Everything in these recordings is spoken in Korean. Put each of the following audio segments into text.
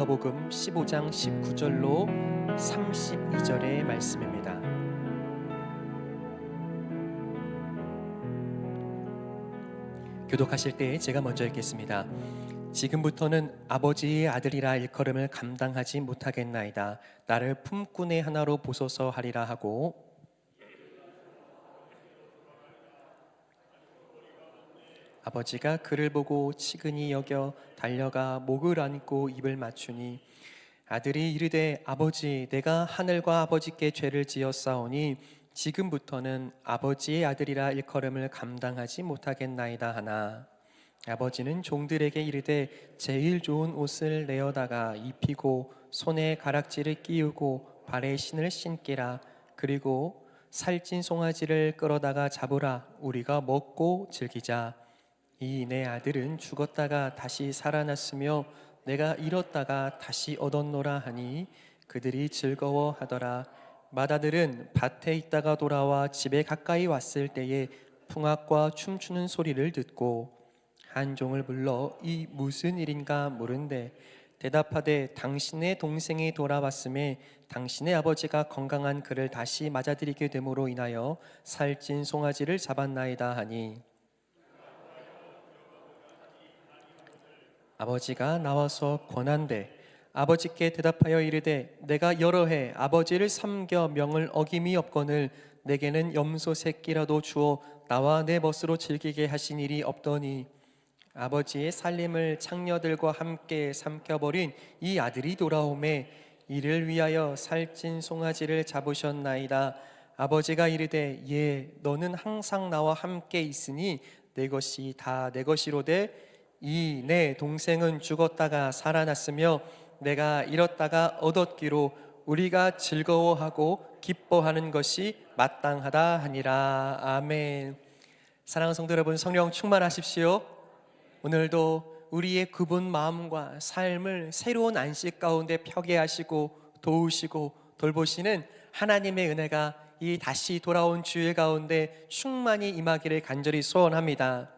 마가복음 15장 19절로 32절의 말씀입니다. 교독하실 때 제가 먼저 읽겠습니다. 지금부터는 아버지의 아들이라 일컬음을 감당하지 못하겠나이다. 나를 품꾼의 하나로 보소서 하리라 하고, 아버지가 그를 보고 치근히 여겨 달려가 목을 안고 입을 맞추니, 아들이 이르되 아버지, 내가 하늘과 아버지께 죄를 지었사오니 지금부터는 아버지의 아들이라 일컬음을 감당하지 못하겠나이다 하나, 아버지는 종들에게 이르되 제일 좋은 옷을 내어다가 입히고 손에 가락지를 끼우고 발에 신을 신기라. 그리고 살찐 송아지를 끌어다가 잡으라. 우리가 먹고 즐기자. 이 내 아들은 죽었다가 다시 살아났으며 내가 잃었다가 다시 얻었노라 하니 그들이 즐거워하더라. 맏아들은 밭에 있다가 돌아와 집에 가까이 왔을 때에 풍악과 춤추는 소리를 듣고 한 종을 불러 이 무슨 일인가 물은데 대답하되 당신의 동생이 돌아왔음에 당신의 아버지가 건강한 그를 다시 맞아들이게 됨으로 인하여 살찐 송아지를 잡았나이다 하니, 아버지가 나와서 권한대 아버지께 대답하여 이르되 내가 여러 해 아버지를 섬겨 명을 어김이 없거늘 내게는 염소 새끼라도 주어 나와 내 멋으로 즐기게 하신 일이 없더니 아버지의 살림을 창녀들과 함께 삼켜버린 이 아들이 돌아오매 이를 위하여 살찐 송아지를 잡으셨나이다. 아버지가 이르되 예, 너는 항상 나와 함께 있으니 내 것이 다 내 것이로되 이 내 동생은 죽었다가 살아났으며 내가 잃었다가 얻었기로 우리가 즐거워하고 기뻐하는 것이 마땅하다 하니라. 아멘. 사랑하는 성도 여러분, 성령 충만하십시오. 오늘도 우리의 굽은 마음과 삶을 새로운 안식 가운데 펴게 하시고 도우시고 돌보시는 하나님의 은혜가 이 다시 돌아온 주일 가운데 충만히 임하기를 간절히 소원합니다.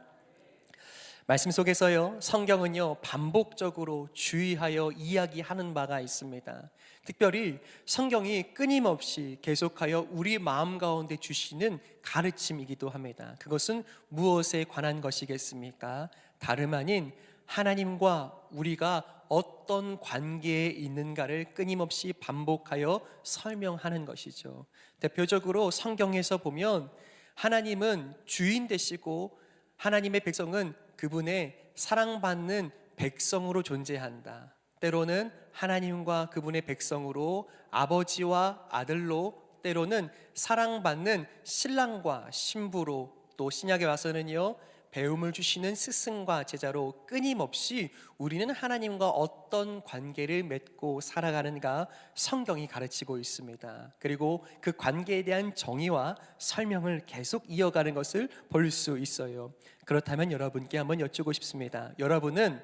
말씀 속에서요, 성경은요 반복적으로 주의하여 이야기하는 바가 있습니다. 특별히 성경이 끊임없이 계속하여 우리 마음 가운데 주시는 가르침이기도 합니다. 그것은 무엇에 관한 것이겠습니까? 다름 아닌 하나님과 우리가 어떤 관계에 있는가를 끊임없이 반복하여 설명하는 것이죠. 대표적으로 성경에서 보면 하나님은 주인 되시고 하나님의 백성은 그분의 사랑받는 백성으로 존재한다. 때로는 하나님과 그분의 백성으로, 아버지와 아들로, 때로는 사랑받는 신랑과 신부로, 또 신약에 와서는요 배움을 주시는 스승과 제자로 끊임없이 우리는 하나님과 어떤 관계를 맺고 살아가는가 성경이 가르치고 있습니다. 그리고 그 관계에 대한 정의와 설명을 계속 이어가는 것을 볼 수 있어요. 그렇다면 여러분께 한번 여쭈고 싶습니다. 여러분은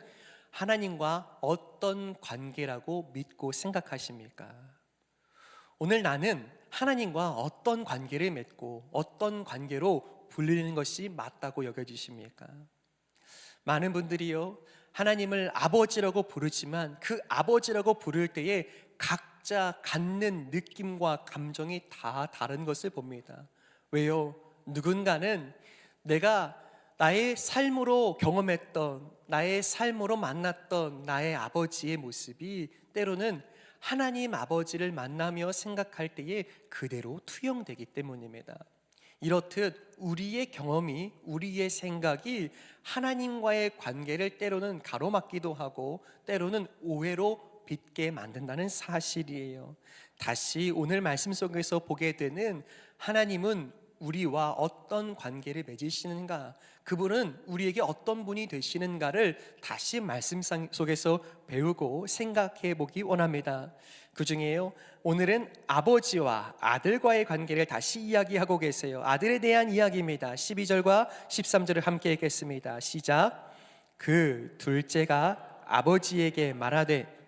하나님과 어떤 관계라고 믿고 생각하십니까? 오늘 나는 하나님과 어떤 관계를 맺고 어떤 관계로 불리는 것이 맞다고 여겨지십니까? 많은 분들이요 하나님을 아버지라고 부르지만 그 아버지라고 부를 때에 각자 갖는 느낌과 감정이 다 다른 것을 봅니다. 왜요? 누군가는 내가 나의 삶으로 경험했던, 나의 삶으로 만났던 나의 아버지의 모습이 때로는 하나님 아버지를 만나며 생각할 때에 그대로 투영되기 때문입니다. 이렇듯 우리의 경험이, 우리의 생각이 하나님과의 관계를 때로는 가로막기도 하고 때로는 오해로 빚게 만든다는 사실이에요. 다시 오늘 말씀 속에서 보게 되는 하나님은 우리와 어떤 관계를 맺으시는가, 그분은 우리에게 어떤 분이 되시는가를 다시 말씀 속에서 배우고 생각해 보기 원합니다. 그 중에요 오늘은 아버지와 아들과의 관계를 다시 이야기하고 계세요. 아들에 대한 이야기입니다. 12절과 13절을 함께 읽겠습니다. 시작. 그 둘째가 아버지에게 말하되,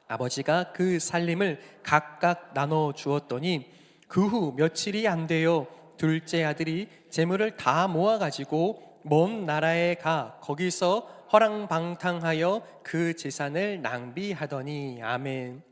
아버지가 그 살림을 각각 나눠 주었더니 그 후 며칠이 안 되어 둘째 아들이 재물을 다 모아가지고 먼 나라에 가 거기서 허랑방탕하여 그 재산을 낭비하더니. 아멘.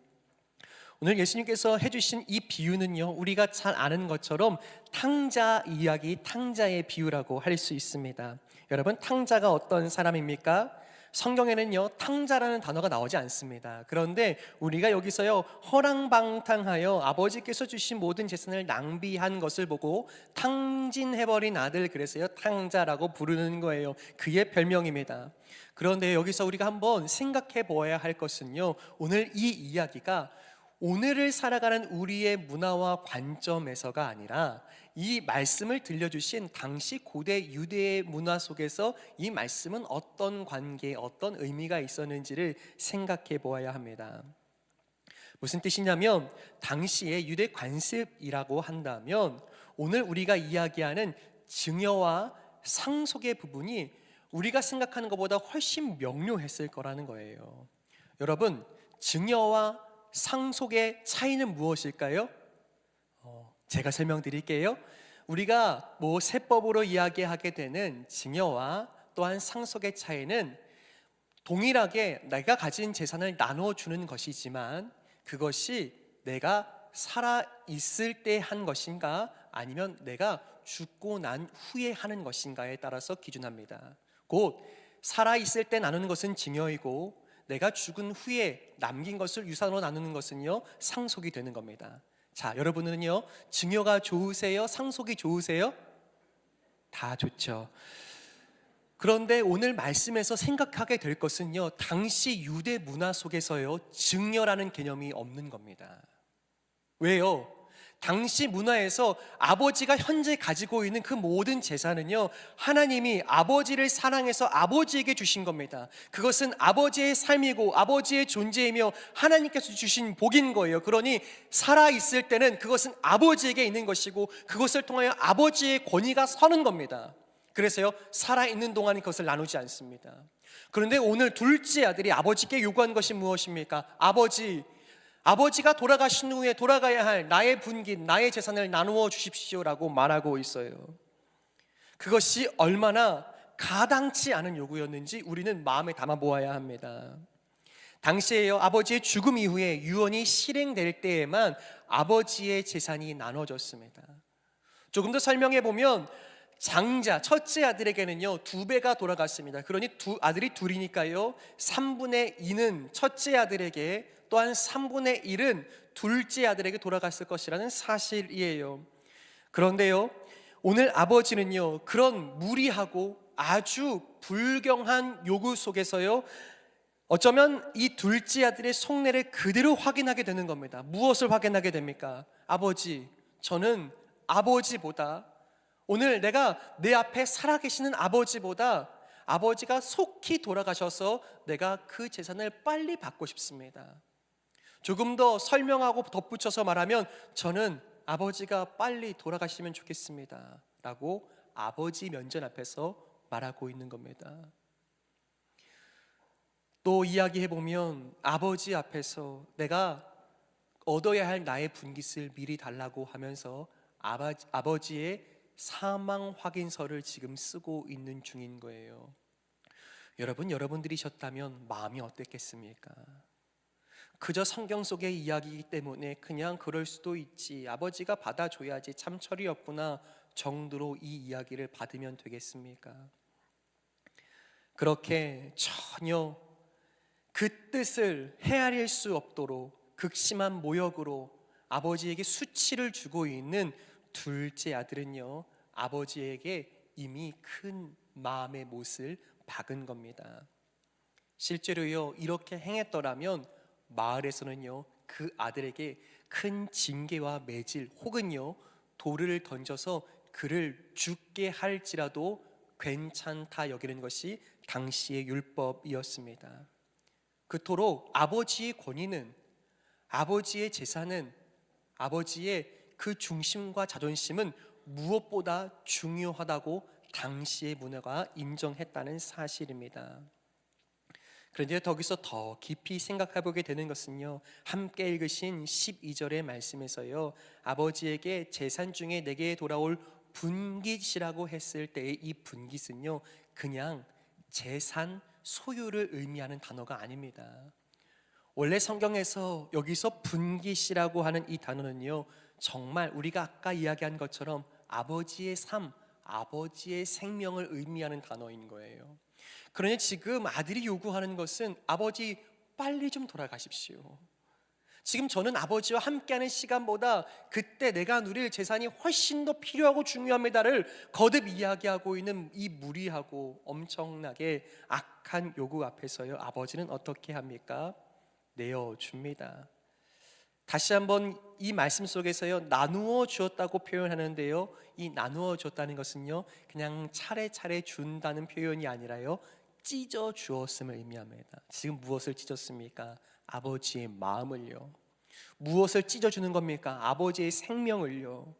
오늘 예수님께서 해주신 이 비유는요, 우리가 잘 아는 것처럼 탕자 이야기, 탕자의 비유라고 할 수 있습니다. 여러분, 탕자가 어떤 사람입니까? 성경에는요, 탕자라는 단어가 나오지 않습니다. 그런데 우리가 여기서요, 허랑방탕하여 아버지께서 주신 모든 재산을 낭비한 것을 보고 탕진해버린 아들, 그래서요 탕자라고 부르는 거예요. 그의 별명입니다. 그런데 여기서 우리가 한번 생각해 보아야 할 것은요, 오늘 이 이야기가 오늘을 살아가는 우리의 문화와 관점에서가 아니라 이 말씀을 들려주신 당시 고대 유대의 문화 속에서 이 말씀은 어떤 관계, 어떤 의미가 있었는지를 생각해 보아야 합니다. 무슨 뜻이냐면, 당시의 유대 관습이라고 한다면 오늘 우리가 이야기하는 증여와 상속의 부분이 우리가 생각하는 것보다 훨씬 명료했을 거라는 거예요. 여러분, 증여와 상속의 차이는 무엇일까요? 제가 설명드릴게요. 우리가 세법으로 이야기하게 되는 증여와 또한 상속의 차이는 동일하게 내가 가진 재산을 나눠주는 것이지만 그것이 내가 살아있을 때 한 것인가 아니면 내가 죽고 난 후에 하는 것인가에 따라서 기준합니다. 곧 살아있을 때 나누는 것은 증여이고 내가 죽은 후에 남긴 것을 유산으로 나누는 것은요 상속이 되는 겁니다. 자, 여러분은요 증여가 좋으세요? 상속이 좋으세요? 다 좋죠. 그런데 오늘 말씀에서 생각하게 될 것은요, 당시 유대 문화 속에서요 증여라는 개념이 없는 겁니다. 왜요? 당시 문화에서 아버지가 현재 가지고 있는 그 모든 재산은요, 하나님이 아버지를 사랑해서 아버지에게 주신 겁니다. 그것은 아버지의 삶이고 아버지의 존재이며 하나님께서 주신 복인 거예요. 그러니 살아있을 때는 그것은 아버지에게 있는 것이고 그것을 통하여 아버지의 권위가 서는 겁니다. 그래서요, 살아있는 동안 그것을 나누지 않습니다. 그런데 오늘 둘째 아들이 아버지께 요구한 것이 무엇입니까? 아버지가 돌아가신 후에 돌아가야 할 나의 분깃, 나의 재산을 나누어 주십시오라고 말하고 있어요. 그것이 얼마나 가당치 않은 요구였는지 우리는 마음에 담아 보아야 합니다. 당시에요, 아버지의 죽음 이후에 유언이 실행될 때에만 아버지의 재산이 나눠졌습니다. 조금 더 설명해 보면 장자, 첫째 아들에게는요 2배가 돌아갔습니다. 그러니 아들이 둘이니까요 3분의 2는 첫째 아들에게, 또한 3분의 1은 둘째 아들에게 돌아갔을 것이라는 사실이에요. 그런데요, 오늘 아버지는요 그런 무리하고 아주 불경한 요구 속에서요 어쩌면 이 둘째 아들의 속내를 그대로 확인하게 되는 겁니다. 무엇을 확인하게 됩니까? 아버지, 저는 아버지보다, 오늘 내가 내 앞에 살아계시는 아버지보다 아버지가 속히 돌아가셔서 내가 그 재산을 빨리 받고 싶습니다. 조금 더 설명하고 덧붙여서 말하면 저는 아버지가 빨리 돌아가시면 좋겠습니다 라고 아버지 면전 앞에서 말하고 있는 겁니다. 또 이야기해보면 아버지 앞에서 내가 얻어야 할 나의 분깃을 미리 달라고 하면서 아버지의 사망 확인서를 지금 쓰고 있는 중인 거예요. 여러분들이셨다면 마음이 어땠겠습니까? 그저 성경 속의 이야기이기 때문에 그냥 그럴 수도 있지, 아버지가 받아줘야지, 참 철이 없구나 정도로 이 이야기를 받으면 되겠습니까? 그렇게 전혀 그 뜻을 헤아릴 수 없도록 극심한 모욕으로 아버지에게 수치를 주고 있는 둘째 아들은요 아버지에게 이미 큰 마음의 못을 박은 겁니다. 실제로요 이렇게 행했더라면 마을에서는요 그 아들에게 큰 징계와 매질 혹은요 돌을 던져서 그를 죽게 할지라도 괜찮다 여기는 것이 당시의 율법이었습니다. 그토록 아버지의 권위는, 아버지의 재산은, 아버지의 그 중심과 자존심은 무엇보다 중요하다고 당시의 문화가 인정했다는 사실입니다. 그런데 거기서 더 깊이 생각해 보게 되는 것은요 함께 읽으신 12절의 말씀에서요 아버지에게 재산 중에 내게 돌아올 분깃이라고 했을 때의 이 분깃은요, 그냥 재산, 소유를 의미하는 단어가 아닙니다. 원래 성경에서 여기서 분깃이라고 하는 이 단어는요, 정말 우리가 아까 이야기한 것처럼 아버지의 삶, 아버지의 생명을 의미하는 단어인 거예요. 그러니 지금 아들이 요구하는 것은 아버지 빨리 좀 돌아가십시오. 지금 저는 아버지와 함께하는 시간보다 그때 내가 누릴 재산이 훨씬 더 필요하고 중요합니다를 거듭 이야기하고 있는 이 무리하고 엄청나게 악한 요구 앞에서요, 아버지는 어떻게 합니까? 내어줍니다. 다시 한번 이 말씀 속에서요, 나누어 주었다고 표현하는데요, 이 나누어 줬다는 것은요, 그냥 차례차례 준다는 표현이 아니라요, 찢어 주었음을 의미합니다. 지금 무엇을 찢었습니까? 아버지의 마음을요. 무엇을 찢어주는 겁니까? 아버지의 생명을요.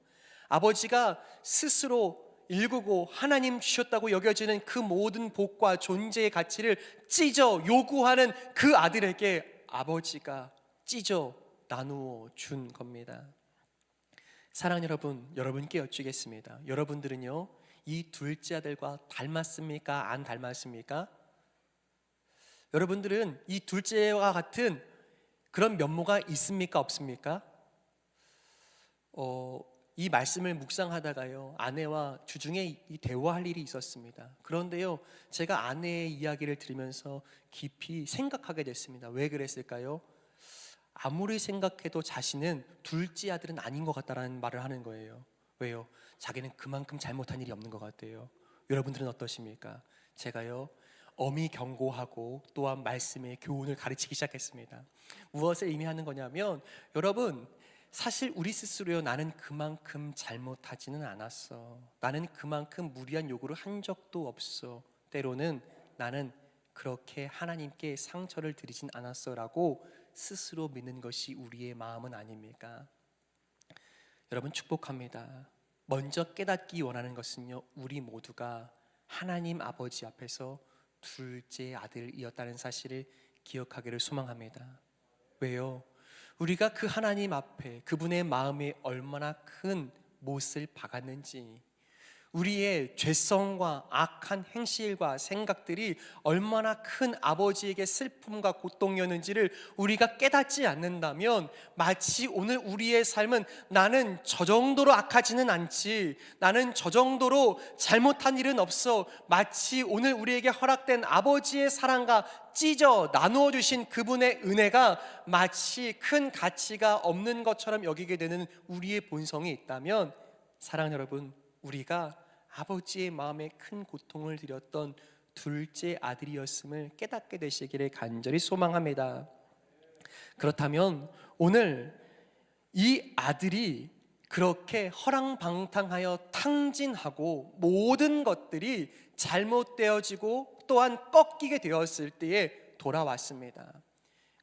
아버지가 스스로 일구고 하나님 주셨다고 여겨지는 그 모든 복과 존재의 가치를 찢어 요구하는 그 아들에게 아버지가 찢어 나누어 준 겁니다. 사랑하는 여러분, 여러분께 여쭈겠습니다. 여러분들은요, 이 둘째 아들과 닮았습니까? 안 닮았습니까? 여러분들은 이 둘째와 같은 그런 면모가 있습니까? 없습니까? 이 말씀을 묵상하다가요, 아내와 주중에 이 대화할 일이 있었습니다. 그런데요, 제가 아내의 이야기를 들으면서 깊이 생각하게 됐습니다. 왜 그랬을까요? 아무리 생각해도 자신은 둘째 아들은 아닌 것 같다라는 말을 하는 거예요. 왜요? 자기는 그만큼 잘못한 일이 없는 것 같대요. 여러분들은 어떠십니까? 제가요, 엄히 경고하고 또한 말씀의 교훈을 가르치기 시작했습니다. 무엇을 의미하는 거냐면, 여러분, 사실 우리 스스로요, 나는 그만큼 잘못하지는 않았어, 나는 그만큼 무리한 요구를 한 적도 없어, 때로는 나는 그렇게 하나님께 상처를 드리진 않았어 라고 스스로 믿는 것이 우리의 마음은 아닙니까? 여러분, 축복합니다. 먼저 깨닫기 원하는 것은요, 우리 모두가 하나님 아버지 앞에서 둘째 아들이었다는 사실을 기억하기를 소망합니다. 왜요? 우리가 그 하나님 앞에 그분의 마음에 얼마나 큰 못을 박았는지, 우리의 죄성과 악한 행실과 생각들이 얼마나 큰 아버지에게 슬픔과 고통이었는지를 우리가 깨닫지 않는다면, 마치 오늘 우리의 삶은 나는 저 정도로 악하지는 않지, 나는 저 정도로 잘못한 일은 없어, 마치 오늘 우리에게 허락된 아버지의 사랑과 찢어 나누어 주신 그분의 은혜가 마치 큰 가치가 없는 것처럼 여기게 되는 우리의 본성이 있다면, 사랑하는 여러분, 우리가 아버지의 마음에 큰 고통을 드렸던 둘째 아들이었음을 깨닫게 되시기를 간절히 소망합니다. 그렇다면 오늘 이 아들이 그렇게 허랑방탕하여 탕진하고 모든 것들이 잘못되어지고 또한 꺾이게 되었을 때에 돌아왔습니다.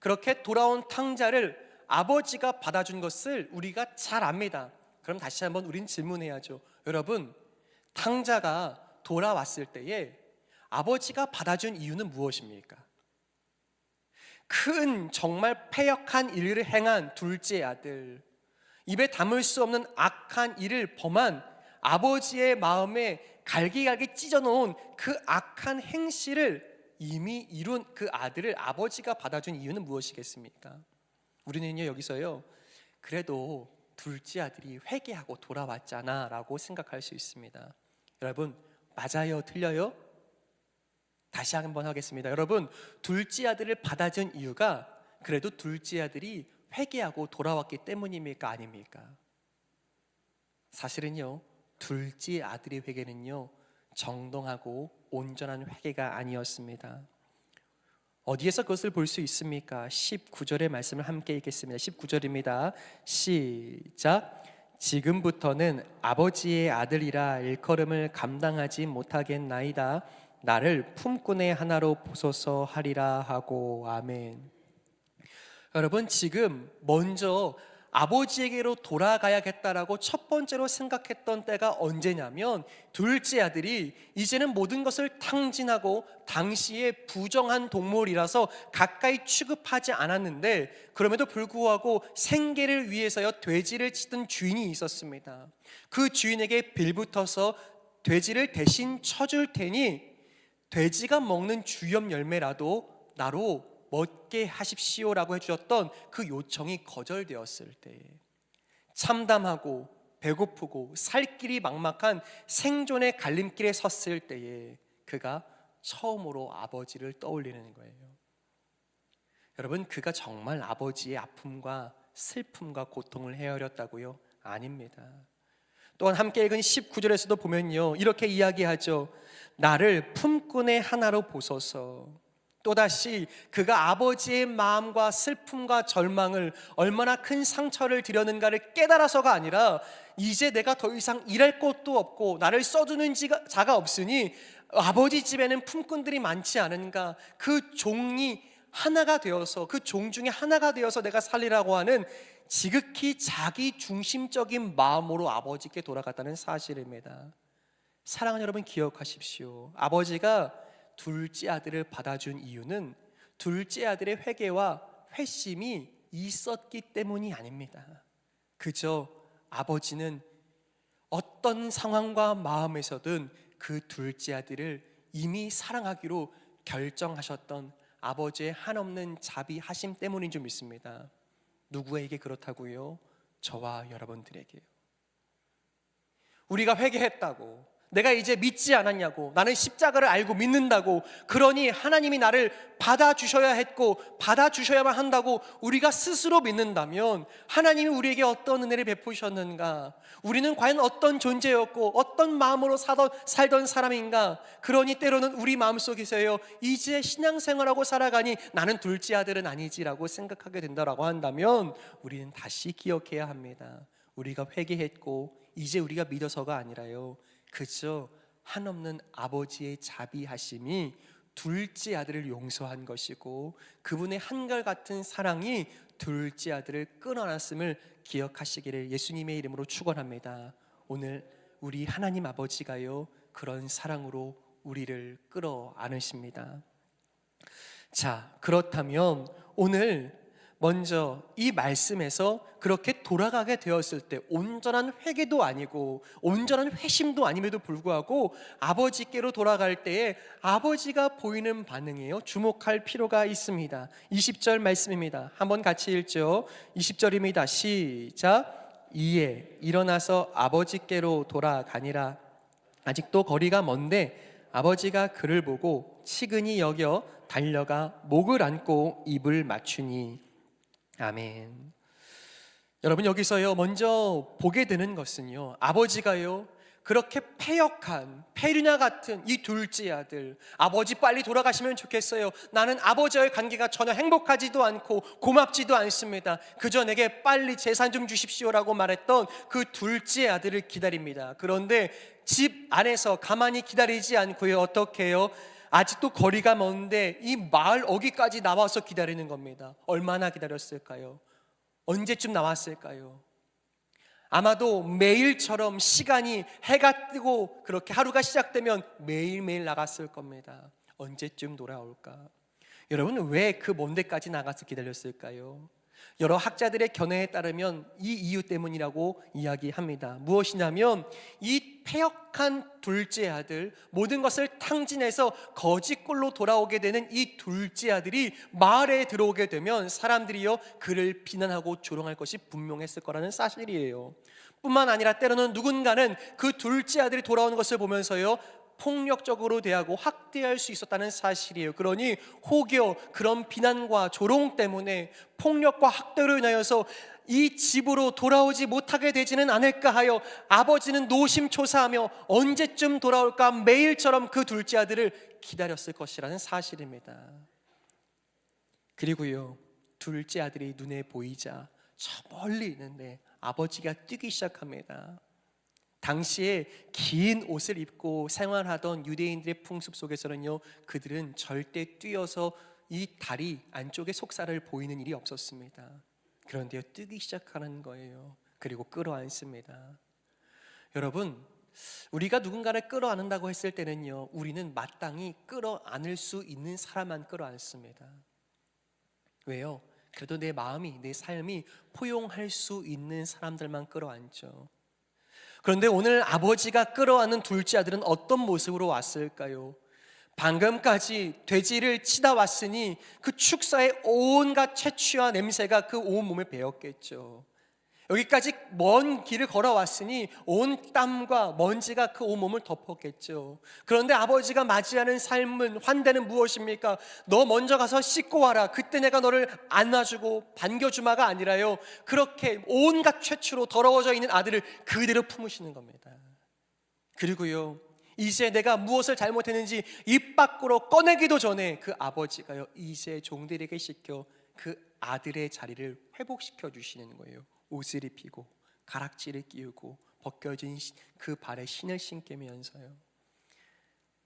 그렇게 돌아온 탕자를 아버지가 받아준 것을 우리가 잘 압니다. 그럼 다시 한번 우린 질문해야죠. 여러분, 탕자가 돌아왔을 때에 아버지가 받아준 이유는 무엇입니까? 큰 정말 패역한 일을 행한 둘째 아들, 입에 담을 수 없는 악한 일을 범한 아버지의 마음에 갈기갈기 찢어놓은 그 악한 행실을 이미 이룬 그 아들을 아버지가 받아준 이유는 무엇이겠습니까? 우리는요, 여기서요, 그래도 둘째 아들이 회개하고 돌아왔잖아 라고 생각할 수 있습니다. 여러분, 맞아요? 틀려요? 다시 한번 하겠습니다. 여러분, 둘째 아들을 받아준 이유가 그래도 둘째 아들이 회개하고 돌아왔기 때문입니까? 아닙니까? 사실은요, 둘째 아들의 회개는요, 정당하고 온전한 회개가 아니었습니다. 어디에서 그것을 볼 수 있습니까? 19절의 말씀을 함께 읽겠습니다. 19절입니다. 시작. 지금부터는 아버지의 아들이라 일컬음을 감당하지 못하겠나이다. 나를 품꾼의 하나로 보소서 하리라 하고. 아멘. 여러분, 지금 먼저 아버지에게로 돌아가야겠다라고 첫 번째로 생각했던 때가 언제냐면, 둘째 아들이 이제는 모든 것을 탕진하고 당시에 부정한 동물이라서 가까이 취급하지 않았는데, 그럼에도 불구하고 생계를 위해서요 돼지를 치던 주인이 있었습니다. 그 주인에게 빌붙어서 돼지를 대신 쳐줄 테니 돼지가 먹는 주염 열매라도 나로 먹게 하십시오라고 해주셨던 그 요청이 거절되었을 때, 참담하고 배고프고 살 길이 막막한 생존의 갈림길에 섰을 때에 그가 처음으로 아버지를 떠올리는 거예요. 여러분, 그가 정말 아버지의 아픔과 슬픔과 고통을 헤아렸다고요? 아닙니다. 또한 함께 읽은 19절에서도 보면요, 이렇게 이야기하죠. 나를 품꾼의 하나로 보소서. 또다시 그가 아버지의 마음과 슬픔과 절망을, 얼마나 큰 상처를 드렸는가를 깨달아서가 아니라, 이제 내가 더 이상 일할 곳도 없고 나를 써주는 자가 없으니 아버지 집에는 품꾼들이 많지 않은가, 그 종이 하나가 되어서, 그 종 중에 하나가 되어서 내가 살리라고 하는 지극히 자기 중심적인 마음으로 아버지께 돌아갔다는 사실입니다. 사랑하는 여러분, 기억하십시오. 아버지가 둘째 아들을 받아준 이유는 둘째 아들의 회개와 회심이 있었기 때문이 아닙니다. 그저 아버지는 어떤 상황과 마음에서든 그 둘째 아들을 이미 사랑하기로 결정하셨던 아버지의 한없는 자비하심 때문인 줄 믿습니다. 누구에게 그렇다고요? 저와 여러분들에게요. 우리가 회개했다고, 내가 이제 믿지 않았냐고, 나는 십자가를 알고 믿는다고, 그러니 하나님이 나를 받아주셔야 했고 받아주셔야만 한다고 우리가 스스로 믿는다면, 하나님이 우리에게 어떤 은혜를 베푸셨는가, 우리는 과연 어떤 존재였고 어떤 마음으로 살던 사람인가, 그러니 때로는 우리 마음속에서요, 이제 신앙생활하고 살아가니 나는 둘째 아들은 아니지라고 생각하게 된다라고 한다면, 우리는 다시 기억해야 합니다. 우리가 회개했고 이제 우리가 믿어서가 아니라요, 그저 한없는 아버지의 자비하심이 둘째 아들을 용서한 것이고, 그분의 한결같은 사랑이 둘째 아들을 끊어놨음을 기억하시기를 예수님의 이름으로 축원합니다. 오늘 우리 하나님 아버지가요, 그런 사랑으로 우리를 끌어 안으십니다. 자, 그렇다면 오늘 먼저 이 말씀에서 그렇게 돌아가게 되었을 때, 온전한 회개도 아니고 온전한 회심도 아님에도 불구하고 아버지께로 돌아갈 때에 아버지가 보이는 반응이에요. 주목할 필요가 있습니다. 20절 말씀입니다. 한번 같이 읽죠. 20절입니다. 시작. 이에 일어나서 아버지께로 돌아가니라. 아직도 거리가 먼데 아버지가 그를 보고 치근히 여겨 달려가 목을 안고 입을 맞추니. 아멘. 여러분, 여기서요 먼저 보게 되는 것은요, 아버지가요 그렇게 패역한 페류나 같은 이 둘째 아들, 아버지 빨리 돌아가시면 좋겠어요, 나는 아버지와의 관계가 전혀 행복하지도 않고 고맙지도 않습니다, 그저 내게 빨리 재산 좀 주십시오라고 말했던 그 둘째 아들을 기다립니다. 그런데 집 안에서 가만히 기다리지 않고요, 어떻게 해요? 아직도 거리가 먼데 이 마을 어귀까지 나와서 기다리는 겁니다. 얼마나 기다렸을까요? 언제쯤 나왔을까요? 아마도 매일처럼 시간이, 해가 뜨고 그렇게 하루가 시작되면 매일매일 나갔을 겁니다. 언제쯤 돌아올까? 여러분, 왜 그 먼 데까지 나가서 기다렸을까요? 여러 학자들의 견해에 따르면 이 이유 때문이라고 이야기합니다. 무엇이냐면, 이 패역한 둘째 아들, 모든 것을 탕진해서 거짓골로 돌아오게 되는 이 둘째 아들이 마을에 들어오게 되면 사람들이요 그를 비난하고 조롱할 것이 분명했을 거라는 사실이에요. 뿐만 아니라 때로는 누군가는 그 둘째 아들이 돌아오는 것을 보면서요 폭력적으로 대하고 학대할 수 있었다는 사실이에요. 그러니 혹여 그런 비난과 조롱 때문에, 폭력과 학대로 인하여서 이 집으로 돌아오지 못하게 되지는 않을까 하여 아버지는 노심초사하며 언제쯤 돌아올까 매일처럼 그 둘째 아들을 기다렸을 것이라는 사실입니다. 그리고요, 둘째 아들이 눈에 보이자 저 멀리 있는데 아버지가 뛰기 시작합니다. 당시에 긴 옷을 입고 생활하던 유대인들의 풍습 속에서는요, 그들은 절대 뛰어서 이 다리 안쪽에 속살을 보이는 일이 없었습니다. 그런데요, 뜨기 시작하는 거예요. 그리고 끌어안습니다. 여러분, 우리가 누군가를 끌어안는다고 했을 때는요, 우리는 마땅히 끌어안을 수 있는 사람만 끌어안습니다. 왜요? 그래도 내 마음이, 내 삶이 포용할 수 있는 사람들만 끌어안죠. 그런데 오늘 아버지가 끌어안는 둘째 아들은 어떤 모습으로 왔을까요? 방금까지 돼지를 치다 왔으니 그 축사의 온갖 채취와 냄새가 그 온 몸에 배었겠죠. 여기까지 먼 길을 걸어왔으니 온 땀과 먼지가 그 온몸을 덮었겠죠. 그런데 아버지가 맞이하는 삶은, 환대는 무엇입니까? 너 먼저 가서 씻고 와라. 그때 내가 너를 안아주고 반겨주마가 아니라요, 그렇게 온갖 최초로 더러워져 있는 아들을 그대로 품으시는 겁니다. 그리고요, 이제 내가 무엇을 잘못했는지 입 밖으로 꺼내기도 전에 그 아버지가요, 이제 종들에게 시켜 그 아들의 자리를 회복시켜 주시는 거예요. 옷을 입히고 가락지를 끼우고 벗겨진 그 발에 신을 신기면서요.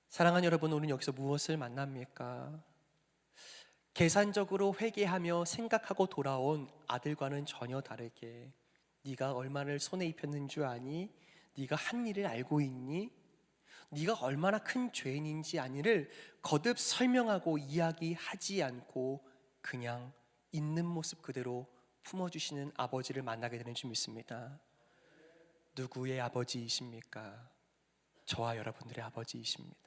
사랑하는 여러분, 오늘 여기서 무엇을 만납니까? 계산적으로 회개하며 생각하고 돌아온 아들과는 전혀 다르게, 네가 얼마를 손에 입혔는 줄 아니? 네가 한 일을 알고 있니? 네가 얼마나 큰 죄인인지 아니를 거듭 설명하고 이야기하지 않고 그냥 있는 모습 그대로 품어주시는 아버지를 만나게 되는 줄 믿습니다. 누구의 아버지이십니까? 저와 여러분들의 아버지이십니다.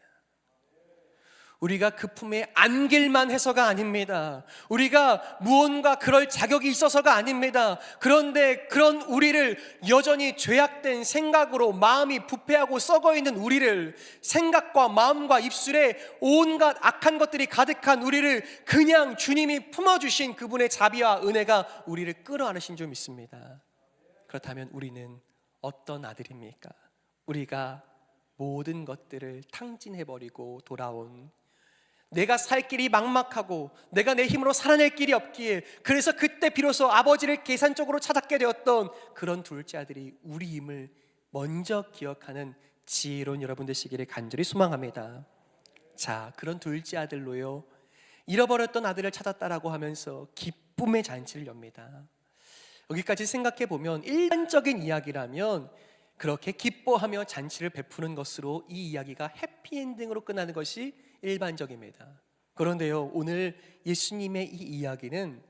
우리가 그 품에 안길만 해서가 아닙니다. 우리가 무언가 그럴 자격이 있어서가 아닙니다. 그런데 그런 우리를, 여전히 죄악된 생각으로 마음이 부패하고 썩어있는 우리를, 생각과 마음과 입술에 온갖 악한 것들이 가득한 우리를 그냥 주님이 품어주신 그분의 자비와 은혜가 우리를 끌어안으신 줄 믿습니다. 그렇다면 우리는 어떤 아들입니까? 우리가 모든 것들을 탕진해버리고 돌아온, 내가 살 길이 막막하고 내가 내 힘으로 살아낼 길이 없기에, 그래서 그때 비로소 아버지를 계산적으로 찾았게 되었던 그런 둘째 아들이 우리임을 먼저 기억하는 지혜로운 여러분 되시기를 간절히 소망합니다. 자, 그런 둘째 아들로요, 잃어버렸던 아들을 찾았다라고 하면서 기쁨의 잔치를 엽니다. 여기까지 생각해 보면 일반적인 이야기라면 그렇게 기뻐하며 잔치를 베푸는 것으로 이 이야기가 해피엔딩으로 끝나는 것이 일반적입니다. 그런데요, 오늘 예수님의 이 이야기는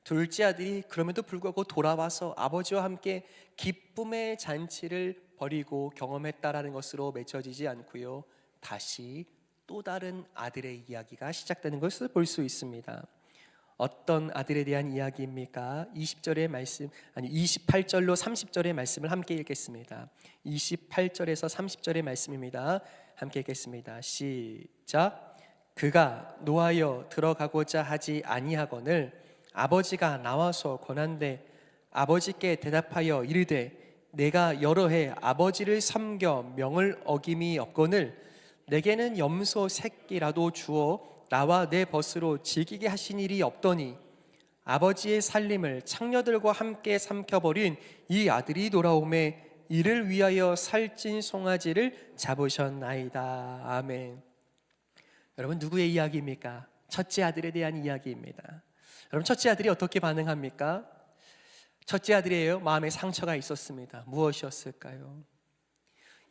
둘째 아들이 그럼에도 불구하고 돌아와서 아버지와 함께 기쁨의 잔치를 벌이고 경험했다라는 것으로 맺혀지지 않고요, 다시 또 다른 아들의 이야기가 시작되는 것을 볼 수 있습니다. 어떤 아들에 대한 이야기입니까? 20절의 말씀, 아니 28절로 30절의 말씀을 함께 읽겠습니다. 28절에서 30절의 말씀입니다. 함께 읽겠습니다. 시작. 그가 노하여 들어가고자 하지 아니하거늘 아버지가 나와서 권한대 아버지께 대답하여 이르되 내가 여러 해 아버지를 섬겨 명을 어김이 없거늘 내게는 염소 새끼라도 주어 나와 내 벗으로 즐기게 하신 일이 없더니 아버지의 살림을 창녀들과 함께 삼켜버린 이 아들이 돌아오매 이를 위하여 살찐 송아지를 잡으셨나이다. 아멘. 여러분, 누구의 이야기입니까? 첫째 아들에 대한 이야기입니다. 여러분, 첫째 아들이 어떻게 반응합니까? 첫째 아들이에요. 마음에 상처가 있었습니다. 무엇이었을까요?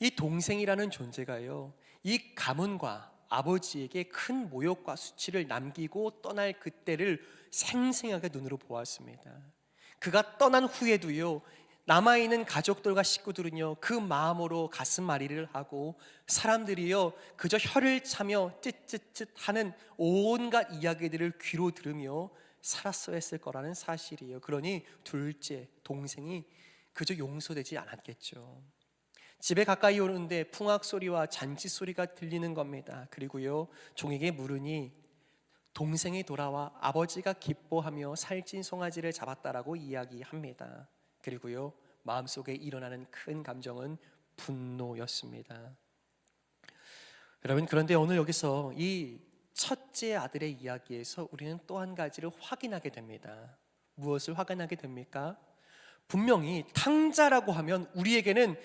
이 동생이라는 존재가요, 이 가문과 아버지에게 큰 모욕과 수치를 남기고 떠날 그때를 생생하게 눈으로 보았습니다. 그가 떠난 후에도요, 남아있는 가족들과 식구들은요, 그 마음으로 가슴앓이를 하고 사람들이요, 그저 혀를 차며 쯧쯧쯧 하는 온갖 이야기들을 귀로 들으며 살았어야 했을 거라는 사실이에요. 그러니 둘째 동생이 그저 용서되지 않았겠죠. 집에 가까이 오는데 풍악 소리와 잔치 소리가 들리는 겁니다. 그리고요, 종에게 물으니 동생이 돌아와 아버지가 기뻐하며 살찐 송아지를 잡았다라고 이야기합니다. 그리고요, 마음속에 일어나는 큰 감정은 분노였습니다. 여러분, 그런데 오늘 여기서 이 첫째 아들의 이야기에서 우리는 또 한 가지를 확인하게 됩니다. 무엇을 확인하게 됩니까? 분명히 탕자라고 하면 우리에게는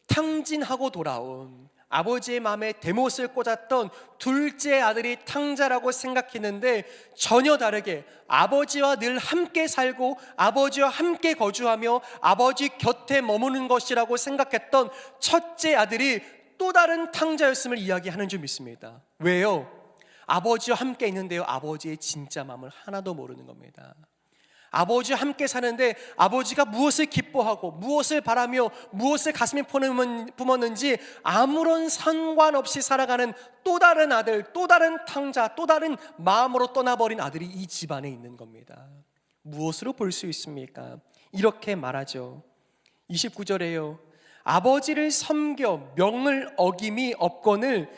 탕진하고 돌아온 아버지의 마음에 대못을 꽂았던 둘째 아들이 탕자라고 생각했는데, 전혀 다르게 아버지와 늘 함께 살고 아버지와 함께 거주하며 아버지 곁에 머무는 것이라고 생각했던 첫째 아들이 또 다른 탕자였음을 이야기하는 줄 믿습니다. 왜요? 아버지와 함께 있는데요, 아버지의 진짜 마음을 하나도 모르는 겁니다. 아버지와 함께 사는데 아버지가 무엇을 기뻐하고 무엇을 바라며 무엇을 가슴에 품었는지 아무런 상관없이 살아가는 또 다른 아들, 또 다른 탕자, 또 다른 마음으로 떠나버린 아들이 이 집안에 있는 겁니다. 무엇으로 볼 수 있습니까? 이렇게 말하죠. 29절에요. 아버지를 섬겨 명을 어김이 없거늘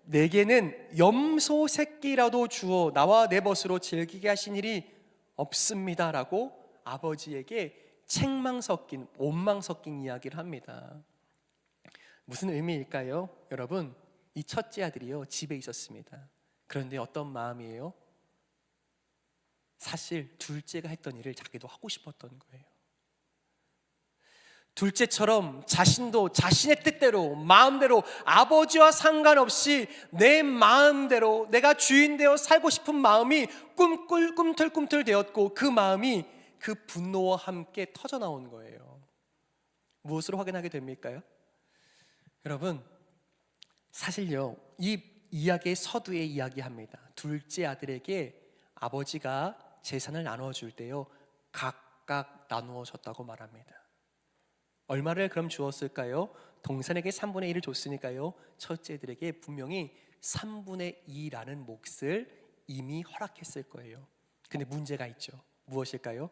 내게는 염소 새끼라도 주어 나와 내 벗으로 즐기게 하신 일이 없습니다 라고 아버지에게 책망 섞인, 원망 섞인 이야기를 합니다. 무슨 의미일까요? 여러분, 이 첫째 아들이요, 집에 있었습니다. 그런데 어떤 마음이에요? 사실 둘째가 했던 일을 자기도 하고 싶었던 거예요. 둘째처럼 자신도 자신의 뜻대로 마음대로 아버지와 상관없이 내 마음대로 내가 주인 되어 살고 싶은 마음이 꿈틀꿈틀 되었고, 그 마음이 그 분노와 함께 터져 나온 거예요. 무엇으로 확인하게 됩니까? 여러분, 사실요, 이 이야기의 서두에 이야기합니다. 둘째 아들에게 아버지가 재산을 나누어 줄 때요, 각각 나누어 줬다고 말합니다. 얼마를 그럼 주었을까요? 동생에게 3분의 1을 줬으니까요, 첫째들에게 분명히 3분의 2라는 몫을 이미 허락했을 거예요. 근데 문제가 있죠. 무엇일까요?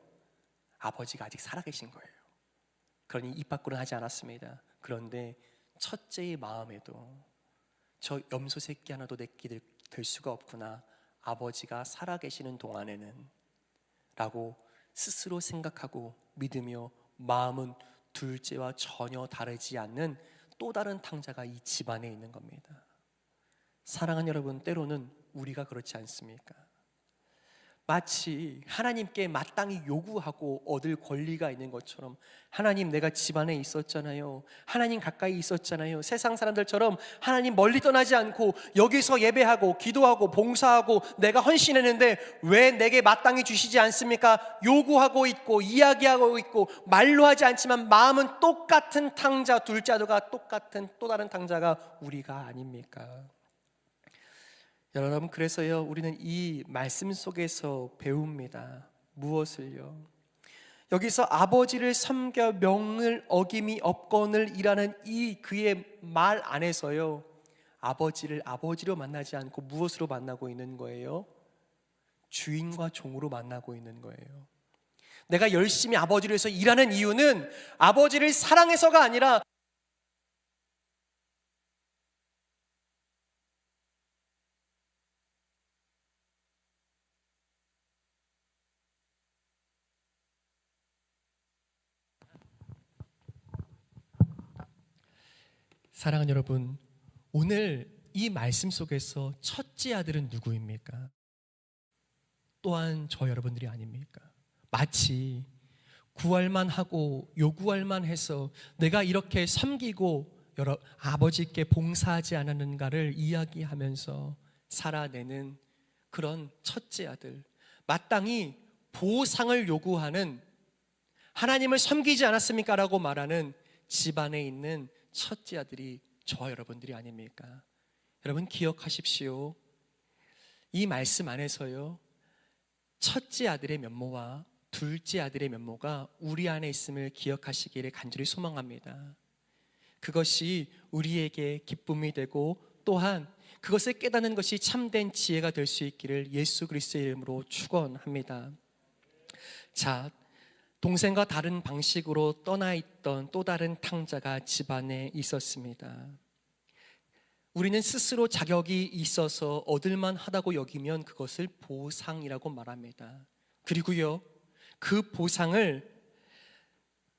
아버지가 아직 살아계신 거예요. 그러니 입 밖으로는 하지 않았습니다. 그런데 첫째의 마음에도 저 염소 새끼 하나도 내게 될 수가 없구나, 아버지가 살아계시는 동안에는 라고 스스로 생각하고 믿으며 마음은 둘째와 전혀 다르지 않는 또 다른 탕자가 이 집안에 있는 겁니다. 사랑하는 여러분, 때로는 우리가 그렇지 않습니까? 마치 하나님께 마땅히 요구하고 얻을 권리가 있는 것처럼, 하나님 내가 집안에 있었잖아요, 하나님 가까이 있었잖아요, 세상 사람들처럼 하나님 멀리 떠나지 않고 여기서 예배하고 기도하고 봉사하고 내가 헌신했는데 왜 내게 마땅히 주시지 않습니까? 요구하고 있고 이야기하고 있고 말로 하지 않지만 마음은 똑같은 탕자, 둘째 아들과 똑같은 또 다른 탕자가 우리가 아닙니까? 여러분, 그래서요, 우리는 이 말씀 속에서 배웁니다. 무엇을요? 여기서 아버지를 섬겨 명을 어김이 없거늘 이라는 이 그의 말 안에서요, 아버지를 아버지로 만나지 않고 무엇으로 만나고 있는 거예요? 주인과 종으로 만나고 있는 거예요. 내가 열심히 아버지를 위해서 일하는 이유는 아버지를 사랑해서가 아니라 사랑하는 여러분, 오늘 이 말씀 속에서 첫째 아들은 누구입니까? 또한 저 여러분들이 아닙니까? 마치 구할만 하고 요구할만 해서 내가 이렇게 섬기고 아버지께 봉사하지 않았는가를 이야기하면서 살아내는 그런 첫째 아들, 마땅히 보상을 요구하는, 하나님을 섬기지 않았습니까? 라고 말하는 집안에 있는 첫째 아들이 저와 여러분들이 아닙니까? 여러분 기억하십시오. 이 말씀 안에서요, 첫째 아들의 면모와 둘째 아들의 면모가 우리 안에 있음을 기억하시기를 간절히 소망합니다. 그것이 우리에게 기쁨이 되고 또한 그것을 깨닫는 것이 참된 지혜가 될 수 있기를 예수 그리스도의 이름으로 축원합니다. 자, 동생과 다른 방식으로 떠나 있던 또 다른 탕자가 집안에 있었습니다. 우리는 스스로 자격이 있어서 얻을만 하다고 여기면 그것을 보상이라고 말합니다. 그리고요, 그 보상을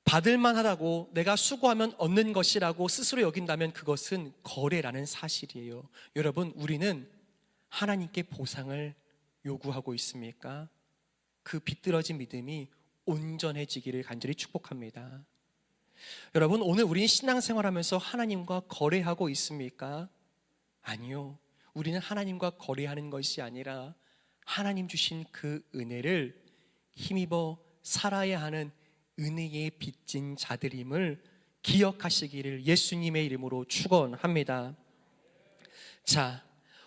받을만 하다고 내가 수고하면 얻는 것이라고 스스로 여긴다면 그것은 거래라는 사실이에요. 여러분, 우리는 하나님께 보상을 요구하고 있습니까? 그 비뚤어진 믿음이 온전해지기를 간절히 축복합니다. 여러분, 오늘 우리는 신앙생활하면서 하나님과 거래하고 있습니까? 아니요. 우리는 하나님과 거래하는 것이 아니라 하나님 주신 그 은혜를 힘입어 살아야 하는 은혜에 빚진 자들임을 기억하시기를 예수님의 이름으로 축원합니다. 자,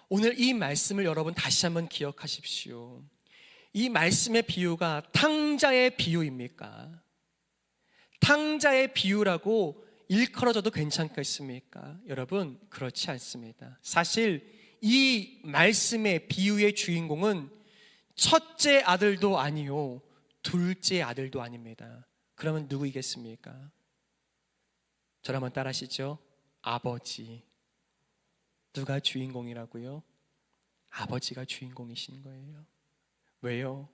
오늘 이 말씀을 여러분 다시 한번 기억하십시오. 이 말씀의 비유가 탕자의 비유입니까? 탕자의 비유라고 일컬어져도 괜찮겠습니까? 여러분, 그렇지 않습니다. 사실 이 말씀의 비유의 주인공은 첫째 아들도 아니요 둘째 아들도 아닙니다. 그러면 누구이겠습니까? 저를 한번 따라하시죠. 아버지. 누가 주인공이라고요? 아버지가 주인공이신 거예요. 왜요?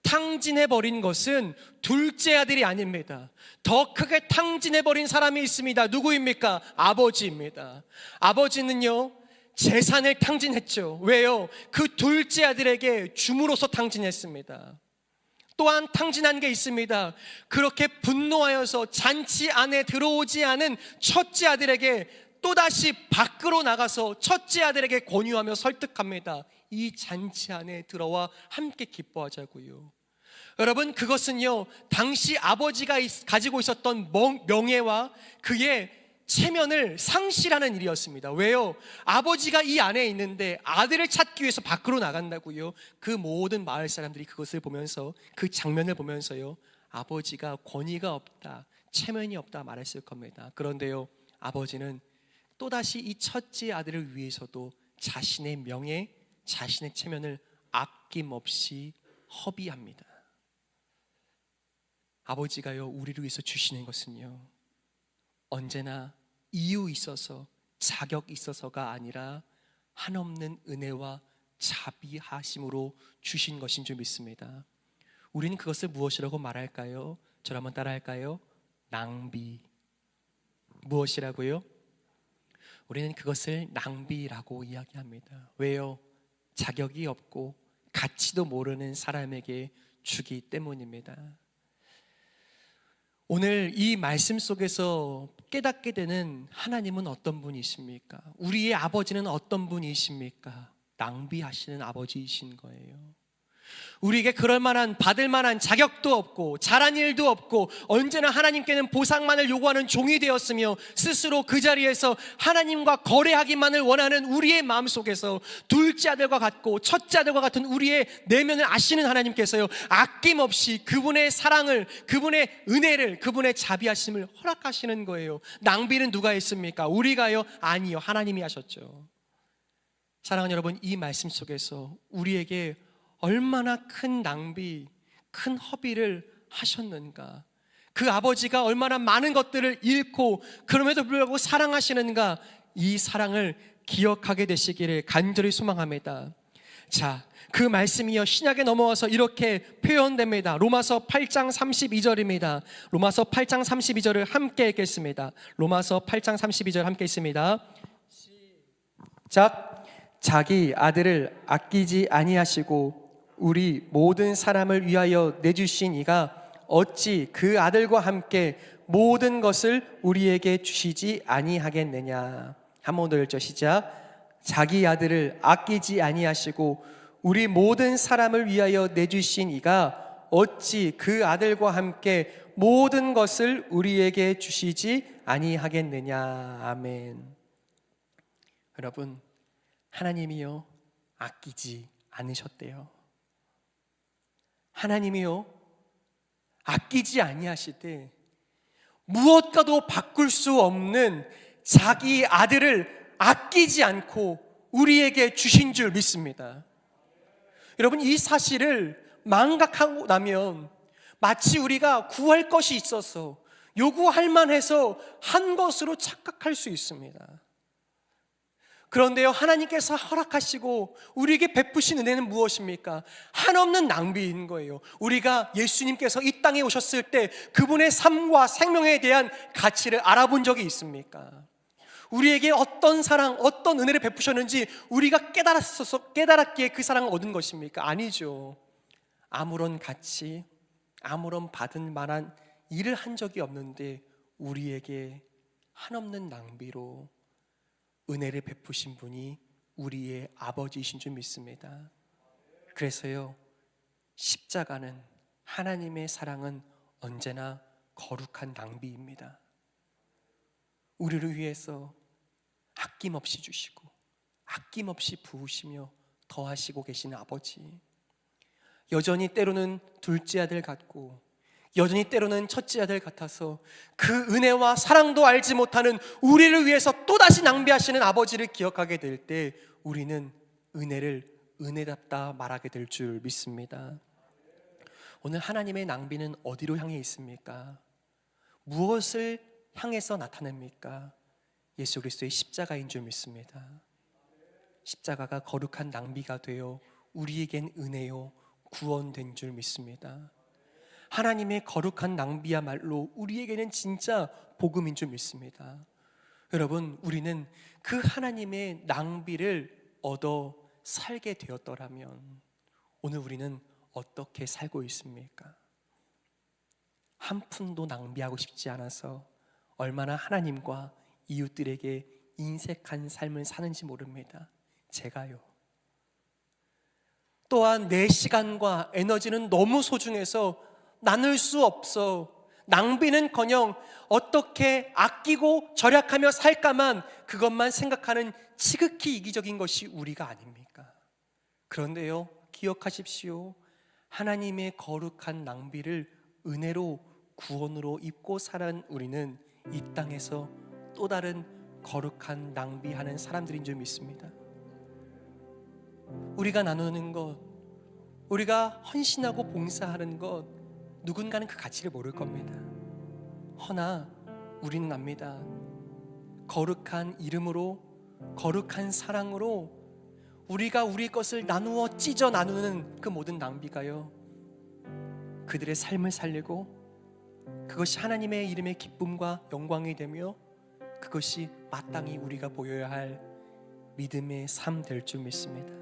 탕진해버린 것은 둘째 아들이 아닙니다. 더 크게 탕진해버린 사람이 있습니다. 누구입니까? 아버지입니다. 아버지는요, 재산을 탕진했죠. 왜요? 그 둘째 아들에게 줌으로써 탕진했습니다. 또한 탕진한 게 있습니다. 그렇게 분노하여서 잔치 안에 들어오지 않은 첫째 아들에게 또다시 밖으로 나가서 첫째 아들에게 권유하며 설득합니다. 이 잔치 안에 들어와 함께 기뻐하자고요. 여러분, 그것은요, 당시 아버지가 가지고 있었던 명예와 그의 체면을 상실하는 일이었습니다. 왜요? 아버지가 이 안에 있는데 아들을 찾기 위해서 밖으로 나간다고요. 그 모든 마을 사람들이 그것을 보면서, 그 장면을 보면서요, 아버지가 권위가 없다, 체면이 없다 말했을 겁니다. 그런데요, 아버지는 또다시 이 첫째 아들을 위해서도 자신의 명예, 자신의 체면을 아낌없이 허비합니다. 아버지가요, 우리를 위해서 주시는 것은요, 언제나 이유 있어서, 자격 있어서가 아니라 한없는 은혜와 자비하심으로 주신 것인 줄 믿습니다. 우리는 그것을 무엇이라고 말할까요? 저를 한번 따라할까요? 낭비. 무엇이라고요? 우리는 그것을 낭비라고 이야기합니다. 왜요? 자격이 없고 가치도 모르는 사람에게 주기 때문입니다. 오늘 이 말씀 속에서 깨닫게 되는 하나님은 어떤 분이십니까? 우리의 아버지는 어떤 분이십니까? 낭비하시는 아버지이신 거예요. 우리에게 그럴 만한, 받을 만한 자격도 없고 잘한 일도 없고 언제나 하나님께는 보상만을 요구하는 종이 되었으며 스스로 그 자리에서 하나님과 거래하기만을 원하는 우리의 마음속에서 둘째 아들과 같고 첫째 아들과 같은 우리의 내면을 아시는 하나님께서요, 아낌없이 그분의 사랑을, 그분의 은혜를, 그분의 자비하심을 허락하시는 거예요. 낭비는 누가 했습니까? 우리가요? 아니요, 하나님이 하셨죠. 사랑하는 여러분, 이 말씀 속에서 우리에게 얼마나 큰 낭비, 큰 허비를 하셨는가, 그 아버지가 얼마나 많은 것들을 잃고 그럼에도 불구하고 사랑하시는가, 이 사랑을 기억하게 되시기를 간절히 소망합니다. 자, 그 말씀이요, 신약에 넘어와서 이렇게 표현됩니다. 로마서 8장 32절입니다. 로마서 8장 32절을 함께 읽겠습니다. 로마서 8장 32절 함께 읽습니다. 시작. 자기 아들을 아끼지 아니하시고 우리 모든 사람을 위하여 내주신 이가 어찌 그 아들과 함께 모든 것을 우리에게 주시지 아니하겠느냐. 한 번 더 읽죠. 시작. 자기 아들을 아끼지 아니하시고 우리 모든 사람을 위하여 내주신 이가 어찌 그 아들과 함께 모든 것을 우리에게 주시지 아니하겠느냐. 아멘. 여러분, 하나님이요, 아끼지 않으셨대요. 하나님이요, 아끼지 아니하시되 무엇과도 바꿀 수 없는 자기 아들을 아끼지 않고 우리에게 주신 줄 믿습니다. 여러분, 이 사실을 망각하고 나면 마치 우리가 구할 것이 있어서 요구할 만해서 한 것으로 착각할 수 있습니다. 그런데요, 하나님께서 허락하시고 우리에게 베푸신 은혜는 무엇입니까? 한없는 낭비인 거예요. 우리가 예수님께서 이 땅에 오셨을 때 그분의 삶과 생명에 대한 가치를 알아본 적이 있습니까? 우리에게 어떤 사랑, 어떤 은혜를 베푸셨는지 우리가 깨달았기에 그 사랑을 얻은 것입니까? 아니죠. 아무런 가치, 아무런 받을 만한 일을 한 적이 없는데 우리에게 한없는 낭비로 은혜를 베푸신 분이 우리의 아버지이신 줄 믿습니다. 그래서요, 십자가는, 하나님의 사랑은 언제나 거룩한 낭비입니다. 우리를 위해서 아낌없이 주시고 아낌없이 부으시며 더하시고 계신 아버지, 여전히 때로는 둘째 아들 같고 여전히 때로는 첫째 아들 같아서 그 은혜와 사랑도 알지 못하는 우리를 위해서 또다시 낭비하시는 아버지를 기억하게 될 때 우리는 은혜를 은혜답다 말하게 될 줄 믿습니다. 오늘 하나님의 낭비는 어디로 향해 있습니까? 무엇을 향해서 나타냅니까? 예수 그리스도의 십자가인 줄 믿습니다. 십자가가 거룩한 낭비가 되어 우리에겐 은혜요 구원된 줄 믿습니다. 하나님의 거룩한 낭비야말로 우리에게는 진짜 복음인 줄 믿습니다. 여러분, 우리는 그 하나님의 낭비를 얻어 살게 되었더라면 오늘 우리는 어떻게 살고 있습니까? 한 푼도 낭비하고 싶지 않아서 얼마나 하나님과 이웃들에게 인색한 삶을 사는지 모릅니다. 제가요. 또한 내 시간과 에너지는 너무 소중해서 나눌 수 없어 낭비는커녕 어떻게 아끼고 절약하며 살까만 그것만 생각하는 지극히 이기적인 것이 우리가 아닙니까? 그런데요, 기억하십시오. 하나님의 거룩한 낭비를 은혜로 구원으로 입고 살아온 우리는 이 땅에서 또 다른 거룩한 낭비하는 사람들인 줄 믿습니다. 우리가 나누는 것, 우리가 헌신하고 봉사하는 것, 누군가는 그 가치를 모를 겁니다. 허나 우리는 압니다. 거룩한 이름으로, 거룩한 사랑으로 우리가 우리 것을 나누어 찢어 나누는 그 모든 낭비가요, 그들의 삶을 살리고 그것이 하나님의 이름의 기쁨과 영광이 되며 그것이 마땅히 우리가 보여야 할 믿음의 삶 될 줄 믿습니다.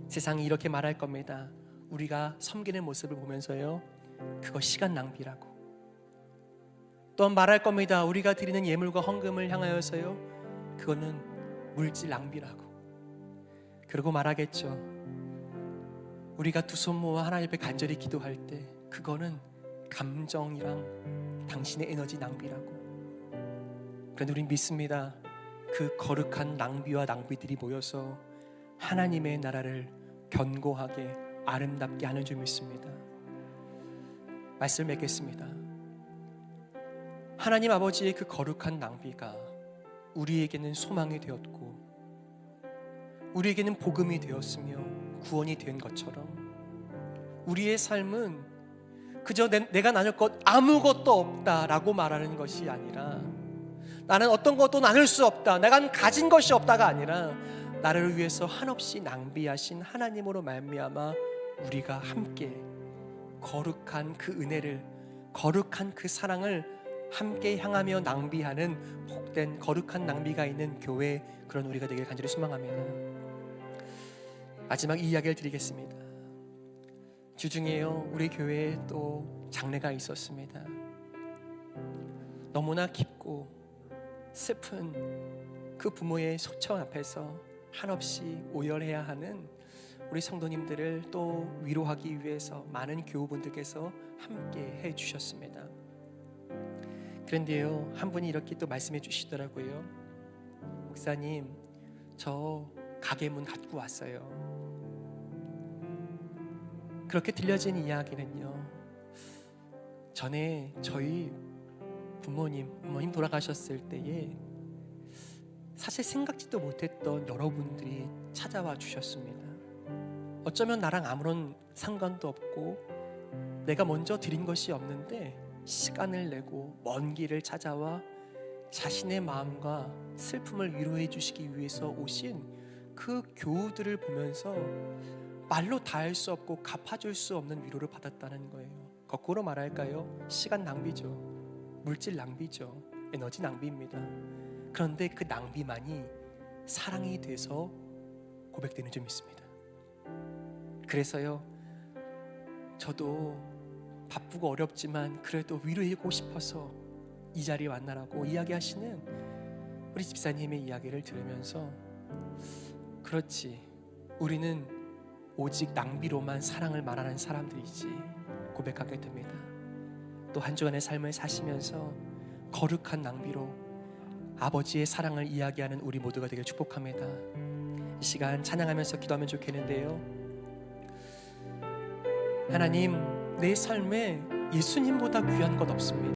세상이 이렇게 말할 겁니다. 우리가 섬기는 모습을 보면서요, 그거 시간 낭비라고. 또한 말할 겁니다. 우리가 드리는 예물과 헌금을 향하여서요, 그거는 물질 낭비라고. 그리고 말하겠죠. 우리가 두 손 모아 하나님 앞에 간절히 기도할 때 그거는 감정이랑 당신의 에너지 낭비라고. 그런데 우린 믿습니다. 그 거룩한 낭비와 낭비들이 모여서 하나님의 나라를 견고하게 아름답게 하는 줄 믿습니다. 말씀을 맺겠습니다. 하나님 아버지의 그 거룩한 낭비가 우리에게는 소망이 되었고 우리에게는 복음이 되었으며 구원이 된 것처럼 우리의 삶은 그저 내가 나눌 것 아무것도 없다라고 말하는 것이 아니라, 나는 어떤 것도 나눌 수 없다, 내가 가진 것이 없다가 아니라 나를 위해서 한없이 낭비하신 하나님으로 말미암아 우리가 함께 거룩한 그 은혜를, 거룩한 그 사랑을 함께 향하며 낭비하는 복된 거룩한 낭비가 있는 교회, 그런 우리가 되길 간절히 소망합니다. 마지막 이 이야기를 드리겠습니다. 주중에요, 우리 교회에 또 장례가 있었습니다. 너무나 깊고 슬픈 그 부모의 소청 앞에서 한없이 오열해야 하는 우리 성도님들을 또 위로하기 위해서 많은 교우분들께서 함께 해주셨습니다. 그런데요, 한 분이 이렇게 또 말씀해 주시더라고요. 목사님, 저 가게 문 닫고 왔어요. 그렇게 들려진 이야기는요, 전에 저희 부모님 돌아가셨을 때에 사실 생각지도 못했던 여러분들이 찾아와 주셨습니다. 어쩌면 나랑 아무런 상관도 없고 내가 먼저 드린 것이 없는데 시간을 내고 먼 길을 찾아와 자신의 마음과 슬픔을 위로해 주시기 위해서 오신 그 교우들을 보면서 말로 다할 수 없고 갚아줄 수 없는 위로를 받았다는 거예요. 거꾸로 말할까요? 시간 낭비죠. 물질 낭비죠. 에너지 낭비입니다. 그런데 그 낭비만이 사랑이 돼서 고백되는 줄 믿습니다. 그래서요, 저도 바쁘고 어렵지만 그래도 위로해주고 싶어서 이 자리에 만나라고 이야기하시는 우리 집사님의 이야기를 들으면서, 그렇지, 우리는 오직 낭비로만 사랑을 말하는 사람들이지 고백하게 됩니다. 또 한 주간의 삶을 사시면서 거룩한 낭비로 아버지의 사랑을 이야기하는 우리 모두가 되길 축복합니다. 이 시간 찬양하면서 기도하면 좋겠는데요. 하나님, 내 삶에 예수님보다 귀한 것 없습니다.